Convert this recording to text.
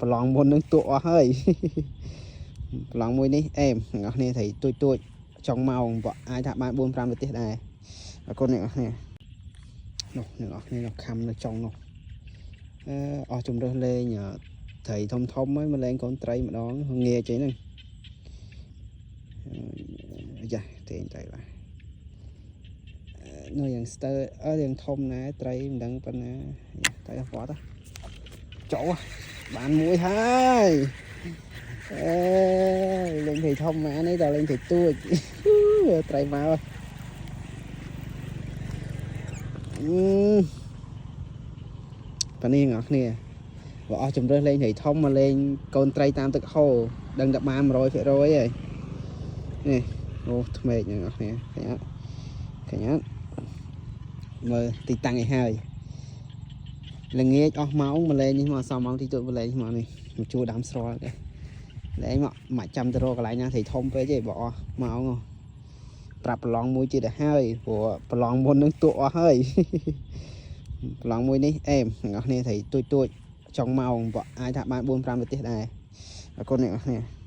ប្រឡងមុននឹងទួអស់ហើយប្រឡងមួយនេះអែមអ្នកគ្នាthấyទួចចង់មកបើអាចថាបាន 4-5 នាទីដែរអរគុណអ្នកគ្នានោះអ្នកគ្នានៅខំនៅចុងនោះអស់ជំរើសលេងត្រីធំហើយមកលេងកូនត្រីម្ដងងាយចេះហ្នឹងយ៉ាទេត្រីបាទនៅយ៉ាងស្ទើយ៉ាងធំណាត្រីមិនដឹងប៉ុណ្ណាត្រីអត់វត្តចូលបានមួយហើយលេងត្រីធំម៉ានេះដល់លេងត្រីទួចត្រីមកប៉ានេះអ្នកគ្នាបើអស់ជំរើសលេងត្រីធំមកលេងកូនត្រីតាមទឹកហូរដឹងតែបាន 100% ហើយនេះអូថ្មេកអ្នកគ្នាឃើញអត់មើលទីតាំងឲ្យហើយល្ងាចអស់ម៉ោងមកលេងនេះមកសមម៉ោងទីទួតមកលេងមកនេះមកជួដើមស្រល់ទេលេងមកចាំទៅរកកន្លែងណាត្រីធំពេកទេបើអស់ម៉ោងប្រាប់ប្រឡងមួយទៀតទៅហើយព្រោះប្រឡងមុននឹងទួអស់ហើយប្រឡងមួយនេះអែមអ្នកគ្នាត្រីទួចចង់មកបើអាចថាបាន 4-5 នាទីដែរអរគុណអ្នកគ្នា